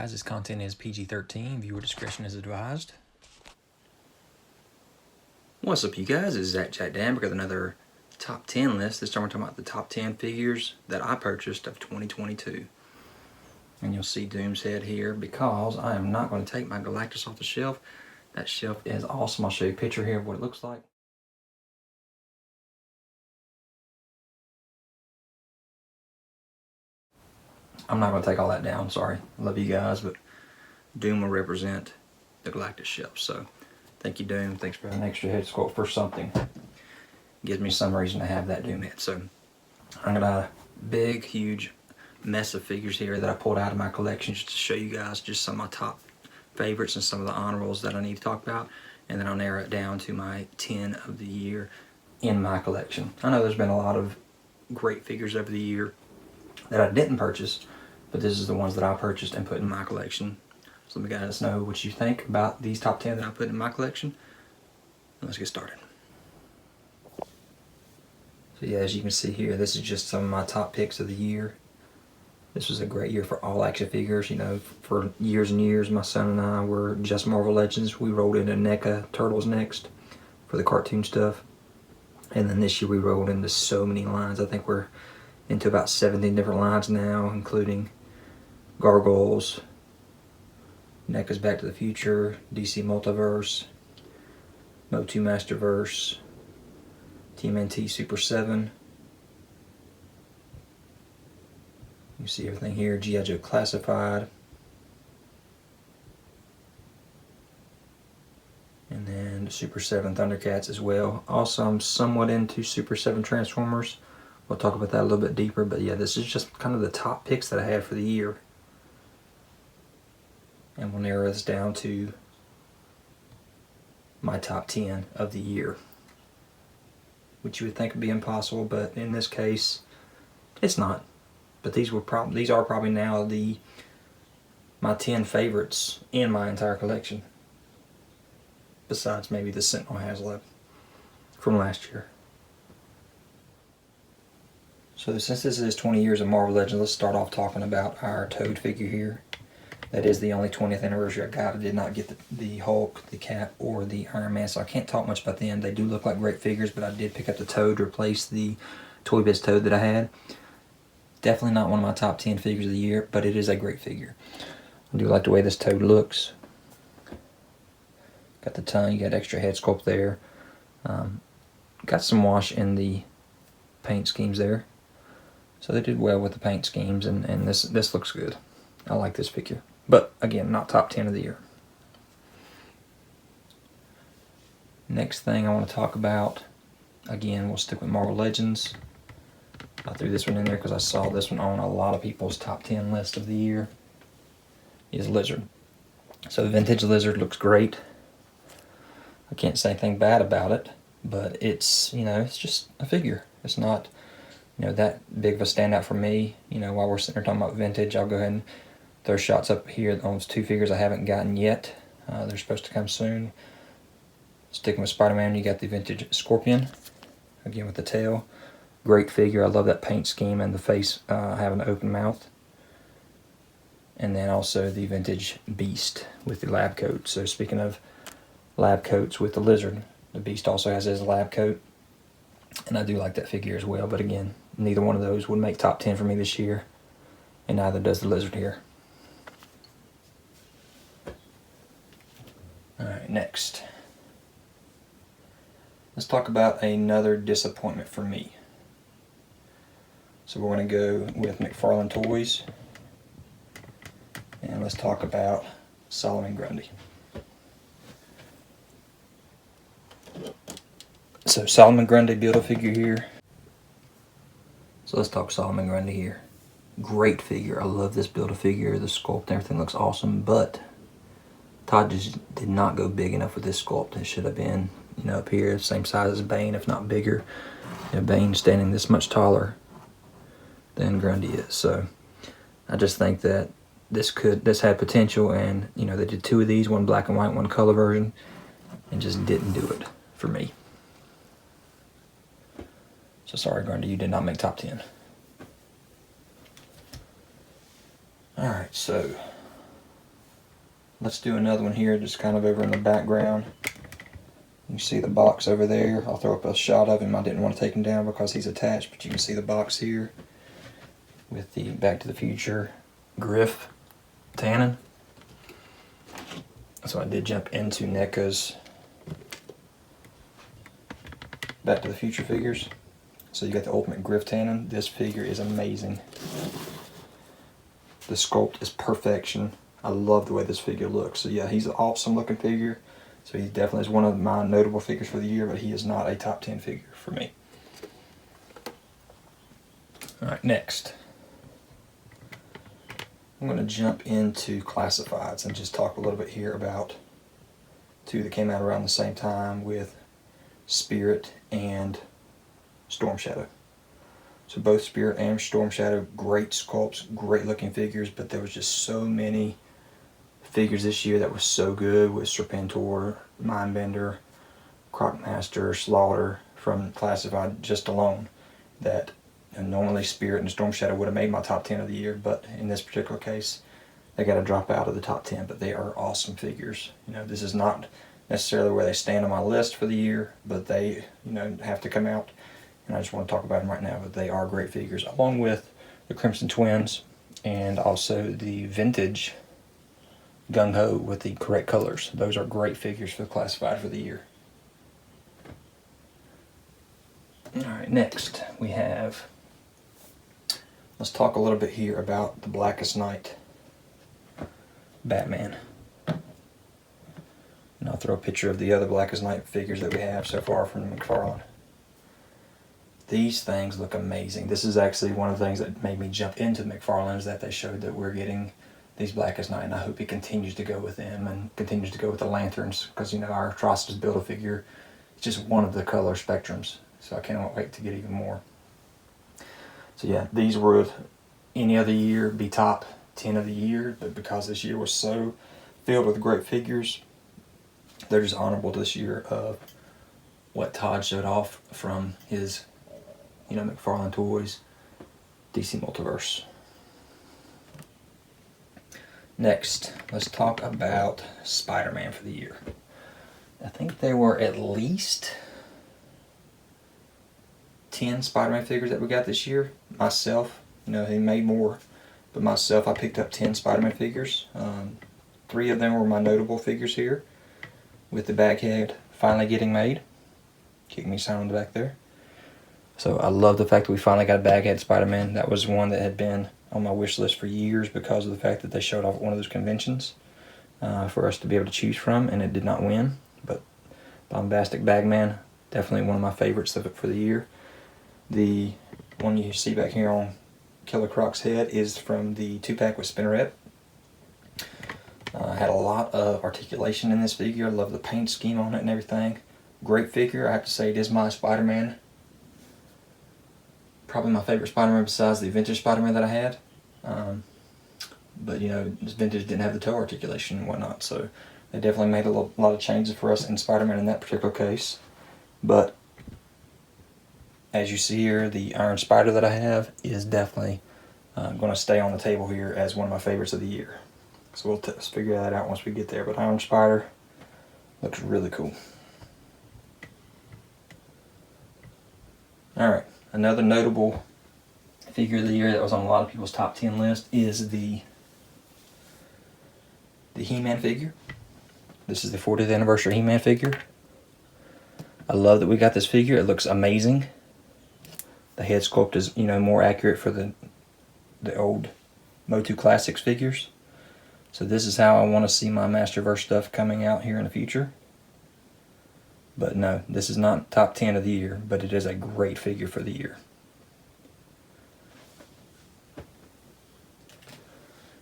guys, this content is PG-13. Viewer discretion is advised. What's up, you guys? It's ZacJacDan with another top 10 list. This time we're talking about the top 10 figures that I purchased of 2022. And you'll see Doom's head here because I am not going to take my Galactus off the shelf. That shelf is awesome. I'll show you a picture here of what it looks like. I'm not going to take all that down, sorry. Love you guys, but Doom will represent the Galactus shelf. So thank you, Doom. Thanks for an extra head sculpt for something. Gives me some reason to have that Doom head. So I'm got a big, huge mess of figures here that I pulled out of my collection just to show you guys just some of my top favorites and some of the honorables that I need to talk about. And then I'll narrow it down to my 10 of the year in my collection. I know there's been a lot of great figures over the year that I didn't purchase, but this is the ones that I purchased and put in my collection. So let me guys know what you think about these top 10 that I put in my collection. Let's get started. So yeah, as you can see here, this is just some of my top picks of the year. This was a great year for all action figures. You know, for years and years, my son and I were just Marvel Legends. We rolled into NECA Turtles next for the cartoon stuff. And then this year we rolled into so many lines. I think we're into about 17 different lines now, including Gargoyles, NECA's Back to the Future, DC Multiverse, Motu Masterverse, TMNT Super 7. You see everything here, G.I. Joe Classified. And then the Super 7 Thundercats as well. Also, I'm somewhat into Super 7 Transformers. We'll talk about that a little bit deeper, but yeah, this is just kind of the top picks that I had for the year. And we'll narrow this down to my top 10 of the year, which you would think would be impossible, but in this case, it's not. But these are probably now my 10 favorites in my entire collection, besides maybe the Sentinel Haslo from last year. So since this is 20 years of Marvel Legends, let's start off talking about our Toad figure here. That is the only 20th anniversary I got. I did not get the Hulk, the Cap, or the Iron Man, so I can't talk much about them. They do look like great figures, but I did pick up the Toad to replace the Toy Biz Toad that I had. Definitely not one of my top 10 figures of the year, but it is a great figure. I do like the way this Toad looks. Got the tongue, you got extra head sculpt there. Got some wash in the paint schemes there. So they did well with the paint schemes, and this looks good. I like this figure. But again, not top 10 of the year. Next thing I want to talk about, again, we'll stick with Marvel Legends. I threw this one in there because I saw this one on a lot of people's top 10 list of the year, is Lizard. So the vintage Lizard looks great. I can't say anything bad about it, but it's, you know, it's just a figure. It's not, you know, that big of a standout for me. You know, while we're sitting here talking about vintage, I'll go ahead and throw shots up here on those two figures I haven't gotten yet. They're supposed to come soon. Sticking with Spider-Man, you got the vintage Scorpion, again with the tail. Great figure. I love that paint scheme and the face having an open mouth. And then also the vintage Beast with the lab coat. So speaking of lab coats with the Lizard, the Beast also has his lab coat. And I do like that figure as well. But again, neither one of those would make top 10 for me this year. And neither does the Lizard here. Alright, next. Let's talk about another disappointment for me. So we're going to go with McFarlane Toys. And let's talk about Solomon Grundy. So Solomon Grundy Build-A-Figure here. So let's talk Solomon Grundy here. Great figure. I love this Build-A-Figure. The sculpt and everything looks awesome, but Todd just did not go big enough with this sculpt. It should have been, you know, up here, same size as Bane, if not bigger. You know, Bane standing this much taller than Grundy is. So I just think that this had potential, and you know, they did two of these, one black and white, one color version, and just didn't do it for me. So sorry, Grundy, you did not make top 10. Alright, so let's do another one here, just kind of over in the background. You see the box over there. I'll throw up a shot of him. I didn't want to take him down because he's attached, but you can see the box here with the Back to the Future Griff Tannen. So I did jump into NECA's Back to the Future figures. So you got the Ultimate Griff Tannen. This figure is amazing. The sculpt is perfection. I love the way this figure looks. So yeah, he's an awesome looking figure. So he definitely is one of my notable figures for the year, but he is not a top 10 figure for me. Alright, next. I'm going to jump into classifieds and just talk a little bit here about two that came out around the same time with Spirit and Storm Shadow. So both Spirit and Storm Shadow, great sculpts, great looking figures, but there was just so many figures this year that was so good with Serpentor, Mindbender, Crocmaster, Slaughter from Classified just alone that normally Spirit and Storm Shadow would have made my top 10 of the year, but in this particular case they got to drop out of the top 10, but they are awesome figures. You know, this is not necessarily where they stand on my list for the year, but they, you know, have to come out, and I just want to talk about them right now, but they are great figures, along with the Crimson Twins and also the vintage Gung Ho with the correct colors. Those are great figures for the Classified for the year. Alright, next we have, let's talk a little bit here about the Blackest Night Batman. And I'll throw a picture of the other Blackest Night figures that we have so far from McFarlane. These things look amazing. This is actually one of the things that made me jump into McFarlane, is that they showed that we're getting these Blackest Night, and I hope he continues to go with them and continues to go with the Lanterns, because, you know, our Atrocitus Build-A-Figure is just one of the color spectrums, so I cannot wait to get even more. So yeah, these would any other year be top 10 of the year, but because this year was so filled with great figures, they're just honorable this year of what Todd showed off from his, you know, McFarlane Toys DC Multiverse. Next, let's talk about Spider-Man for the year. I think there were at least 10 Spider-Man figures that we got this year. Myself, you know, he made more, but myself, I picked up 10 Spider-Man figures. 3 of them were my notable figures here, with the Baghead finally getting made. Kicking me sign on the back there. So I love the fact that we finally got a Baghead Spider-Man. That was one that had been on my wish list for years because of the fact that they showed off at one of those conventions for us to be able to choose from, and it did not win. But Bombastic Bagman, definitely one of my favorites for the year. The one you see back here on Killer Croc's head is from the 2-pack with Spinneret. Had a lot of articulation in this figure. I love the paint scheme on it and everything. Great figure. I have to say it is my Spider-Man. Probably my favorite Spider-Man besides the vintage Spider-Man that I had. But, you know, this vintage didn't have the toe articulation and whatnot, so they definitely made a lot of changes for us in Spider-Man in that particular case. But as you see here, the Iron Spider that I have is definitely going to stay on the table here as one of my favorites of the year. So we'll figure that out once we get there. But Iron Spider looks really cool. Alright, another notable figure of the year that was on a lot of people's top 10 list is the He-Man figure. This is the 40th anniversary He-Man figure. I love that we got this figure. It looks amazing. The head sculpt is, you know, more accurate for the old Motu Classics figures. So this is how I want to see my Masterverse stuff coming out here in the future. But no, this is not top 10 of the year, but it is a great figure for the year.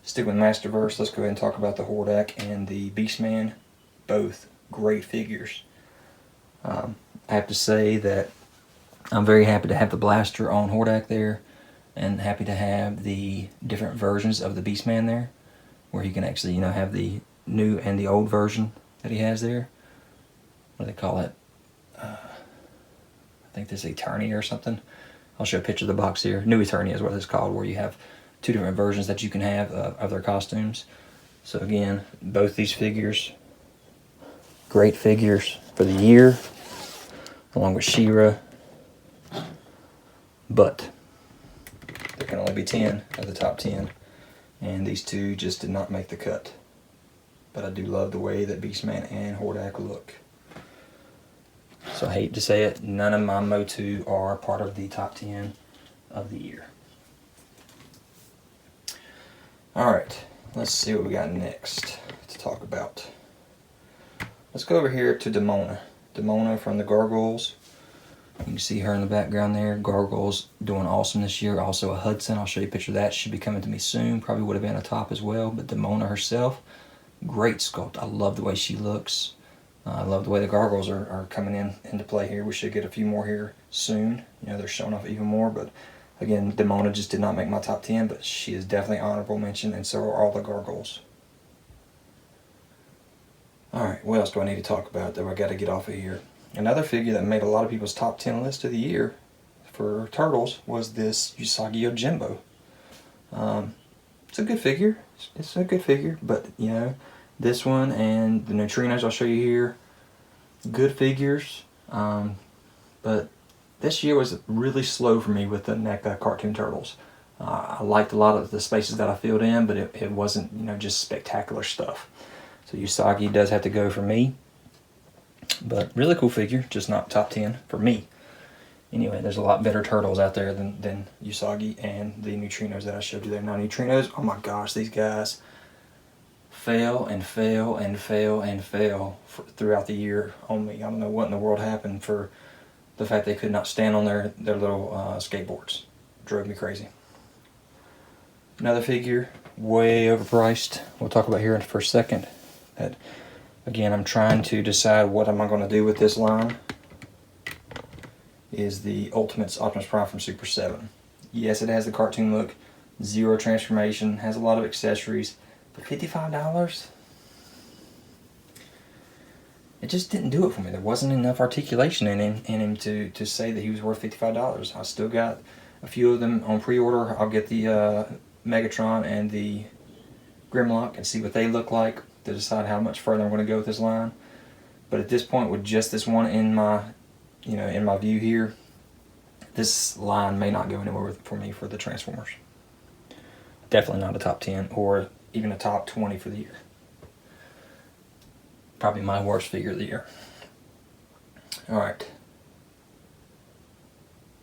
Stick with Masterverse, let's go ahead and talk about the Hordak and the Beastman. Both great figures. I have to say that I'm very happy to have the blaster on Hordak there, and happy to have the different versions of the Beastman there, where he can actually, you know, have the new and the old version that he has there. What do they call it? I think this is Eternia or something. I'll show a picture of the box here. New Eternia is what it's called, where you have 2 different versions that you can have of their costumes. So again, both these figures, great figures for the year, along with She-Ra. But there can only be 10 of the top 10, and these two just did not make the cut. But I do love the way that Beastman and Hordak look. So I hate to say it, none of my Motu are part of the top 10 of the year. Alright, let's see what we got next to talk about. Let's go over here to Demona. Demona from the Gargoyles. You can see her in the background there. Gargoyles doing awesome this year. Also a Hudson. I'll show you a picture of that. Should be coming to me soon. Probably would have been a top as well. But Demona herself, great sculpt. I love the way she looks. I love the way the Gargoyles are coming into play here. We should get a few more here soon. You know, they're showing off even more. But again, Demona just did not make my top 10. But she is definitely honorable mention. And so are all the Gargoyles. Alright, what else do I need to talk about that I got to get off of here? Another figure that made a lot of people's top 10 list of the year for Turtles was this Usagi Yojimbo. It's a good figure. It's a good figure, but you know, this one and the Neutrinos I'll show you here, good figures. But this year was really slow for me with the NECA cartoon Turtles. I liked a lot of the spaces that I filled in, but it wasn't, you know, just spectacular stuff. So Usagi does have to go for me. But really cool figure, just not top 10 for me. Anyway, there's a lot better Turtles out there than Usagi and the Neutrinos that I showed you there. Now Neutrinos, oh my gosh, these guys fail and fail and fail and fail throughout the year on me. I don't know what in the world happened for the fact they could not stand on their little skateboards. Drove me crazy. Another figure, way overpriced. We'll talk about here for a second. That, again, I'm trying to decide what am I going to do with this line. Is the Ultimates Optimus Prime from Super 7. Yes, it has the cartoon look, zero transformation, has a lot of accessories, but $55? It just didn't do it for me. There wasn't enough articulation in him to say that he was worth $55. I still got a few of them on pre-order. I'll get the Megatron and the Grimlock and see what they look like to decide how much further I'm going to go with this line. But at this point, with just this one in my view here, this line may not go anywhere for me for the Transformers. Definitely not a top 10 or even a top 20 for the year. Probably my worst figure of the year. Alright.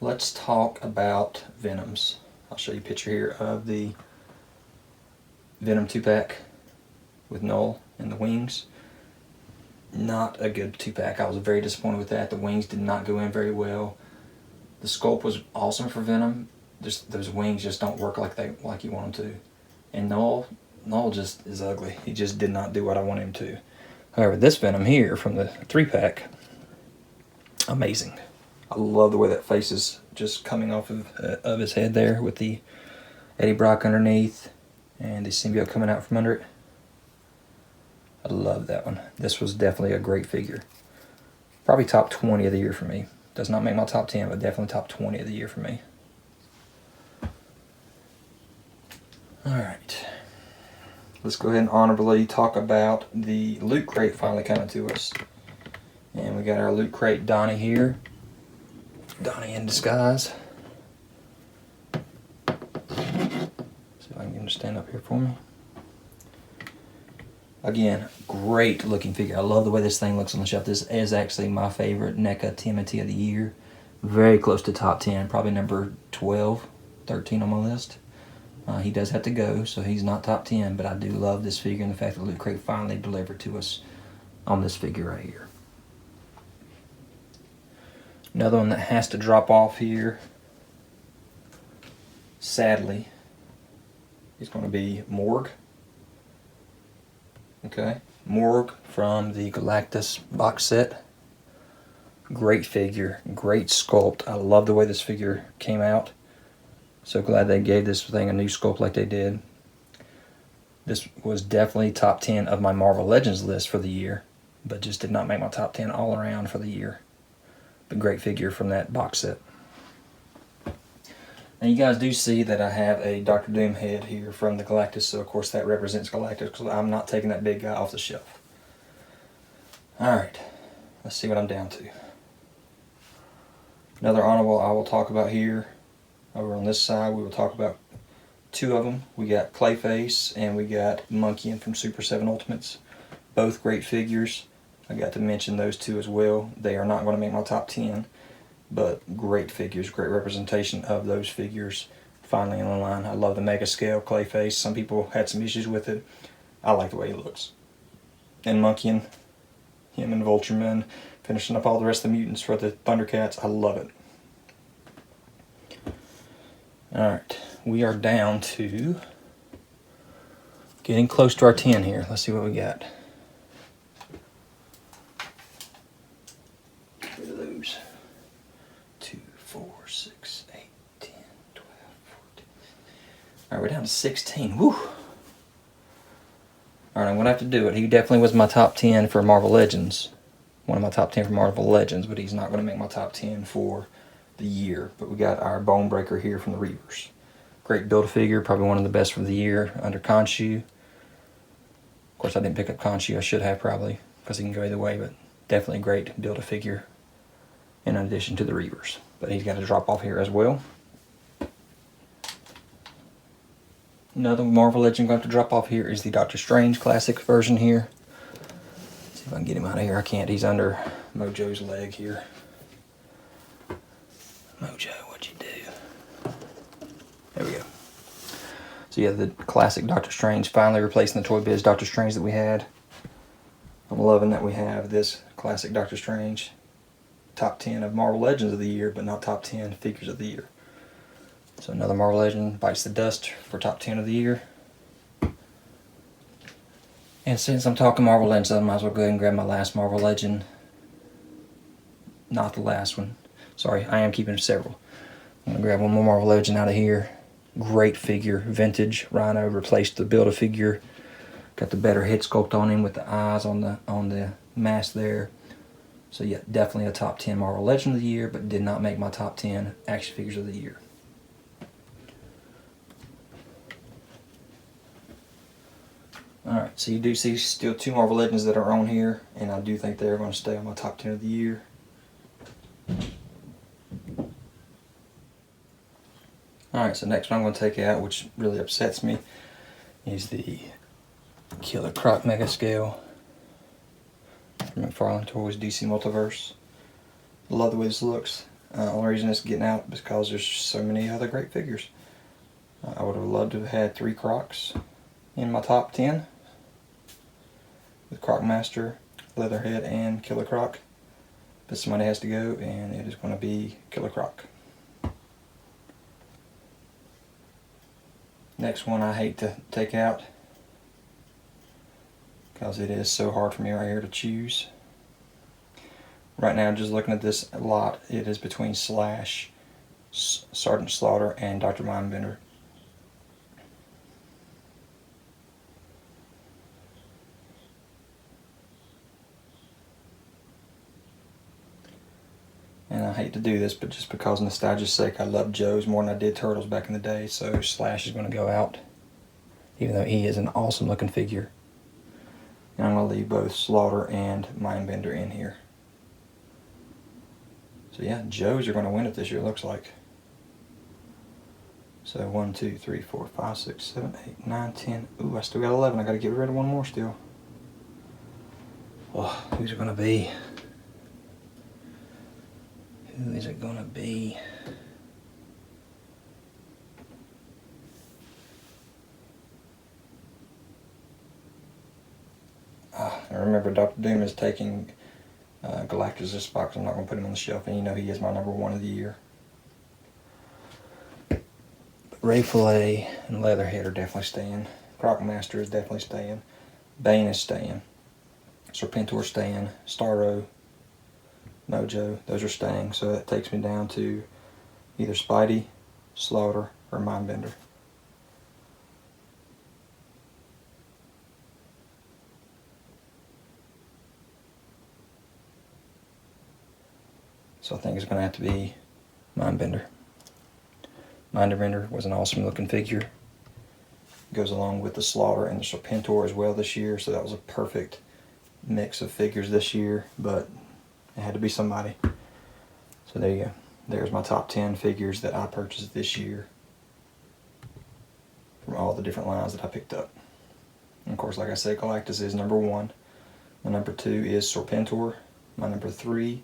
Let's talk about Venoms. I'll show you a picture here of the Venom 2-pack with Null and the wings. Not a good 2-pack. I was very disappointed with that. The wings did not go in very well. The sculpt was awesome for Venom. Just those wings just don't work like you want them to. And Null just is ugly. He just did not do what I want him to. However, this Venom here from the 3-pack, amazing. I love the way that face is just coming off of his head there with the Eddie Brock underneath and the symbiote coming out from under it. I love that one. This was definitely a great figure. Probably top 20 of the year for me. Does not make my top 10, but definitely top 20 of the year for me. Alright. Let's go ahead and honorably talk about the Loot Crate finally coming to us. And we got our Loot Crate Donnie here. Donnie in disguise. See if I can get him to stand up here for me. Again, great looking figure. I love the way this thing looks on the shelf. This is actually my favorite NECA TMNT of the year. Very close to top 10. Probably number 12, 13 on my list. He does have to go, so he's not top 10. But I do love this figure and the fact that Loot Crate finally delivered to us on this figure right here. Another one that has to drop off here, sadly, is going to be Morg. Okay, Morg from the Galactus box set. Great figure, great sculpt. I love the way this figure came out. So glad they gave this thing a new sculpt like they did. This was definitely top 10 of my Marvel Legends list for the year, but just did not make my top 10 all around for the year. But great figure from that box set. Now you guys do see that I have a Dr. Doom head here from the Galactus, so of course that represents Galactus because I'm not taking that big guy off the shelf. Alright, let's see what I'm down to. Another honorable I will talk about here. Over on this side we will talk about two of them. We got Clayface and we got Monkeyin from Super 7 Ultimates. Both great figures. I got to mention those two as well. They are not going to make my top 10, but great figures, great representation of those figures. Finally in the line. I love the mega scale Clayface. Some people had some issues with it. I like the way he looks. And Monkeyin, him and Vultureman, finishing up all the rest of the mutants for the Thundercats. I love it. Alright, we are down to getting close to our 10 here. Let's see what we got. Get rid of those. 2, 4, 6, 8, 10, 12, 14. Alright, we're down to 16. Woo! Alright, I'm going to have to do it. He definitely was my top 10 for Marvel Legends. One of my top 10 for Marvel Legends, but he's not going to make my top 10 for the year. But we got our Bone Breaker here from the Reavers. Great Build-A-Figure, probably one of the best for the year under Khonshu. Of course I didn't pick up Khonshu, I should have probably, because he can go either way, but definitely great Build-A-Figure in addition to the Reavers. But he's got to drop off here as well. Another Marvel Legend going to drop off here is the Doctor Strange Classic version here. Let's see if I can get him out of here. I can't, he's under Mojo's leg here. Mojo, what'd you do? There we go. So yeah, the classic Doctor Strange finally replacing the Toy Biz Doctor Strange that we had. I'm loving that we have this classic Doctor Strange. Top 10 of Marvel Legends of the year, but not top 10 figures of the year. So another Marvel Legend bites the dust for top 10 of the year. And since I'm talking Marvel Legends, I might as well go ahead and grab my last Marvel Legend. Not the last one. Sorry, I am keeping several. I'm going to grab one more Marvel Legend out of here. Great figure, vintage Rhino, replaced the Build-A-Figure. Got the better head sculpt on him with the eyes on the mask there. So yeah, definitely a top 10 Marvel Legend of the year, but did not make my top 10 action figures of the year. Alright, so you do see still two Marvel Legends that are on here, and I do think they're going to stay on my top 10 of the year. Alright, so next one I'm going to take out, which really upsets me, is the Killer Croc Mega Scale from McFarlane Toys DC Multiverse. Love the way this looks. Only reason it's getting out is because there's so many other great figures. I would have loved to have had 3 Crocs in my top 10 with Croc Master, Leatherhead, and Killer Croc. But somebody has to go, and it is going to be Killer Croc. Next one I hate to take out because it is so hard for me right here to choose. Right now, just looking at this lot, it is between Slash, Sergeant Slaughter, and Dr. Mindbender. And I hate to do this, but just because of nostalgia's sake, I love Joe's more than I did Turtles back in the day, so Slash is going to go out, even though he is an awesome looking figure. And I'm going to leave both Slaughter and Mindbender in here. So yeah, Joe's are going to win it this year, it looks like. So 1, 2, 3, 4, 5, 6, 7, 8, 9, 10. Ooh, I still got 11. I got to get rid of one more still. Oh, who's it going to be? Who is it going to be? I remember Dr. Doom is taking Galactus this box. I'm not going to put him on the shelf, and you know he is my number 1 of the year. But Ray Fillet and Leatherhead are definitely staying. Croc Master is definitely staying. Bane is staying. Serpentor staying. Starro, Mojo, those are staying. So that takes me down to either Spidey, Slaughter, or Mindbender. So I think it's going to have to be Mindbender. Mind-Render was an awesome looking figure. Goes along with the Slaughter and the Serpentor as well this year, so that was a perfect mix of figures this year, but it had to be somebody. So there you go. There's my top 10 figures that I purchased this year from all the different lines that I picked up. And of course, like I said, Galactus is number 1. My number 2 is Serpentor. My number 3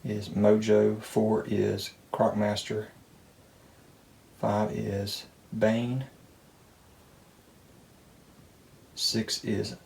is Mojo. 4 is Crocmaster. 5 is Bane. 6 is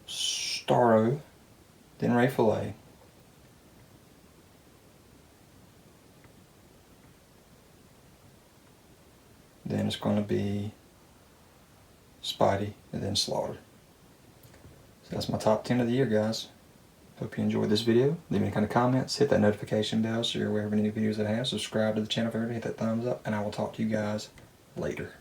Starro. Then Ray Fillet. Then it's going to be Spidey, and then Slaughter. So that's my top 10 of the year, guys. Hope you enjoyed this video. Leave any kind of comments, hit that notification bell so you're aware of any new videos that I have. Subscribe to the channel if you already hit that thumbs up, and I will talk to you guys later.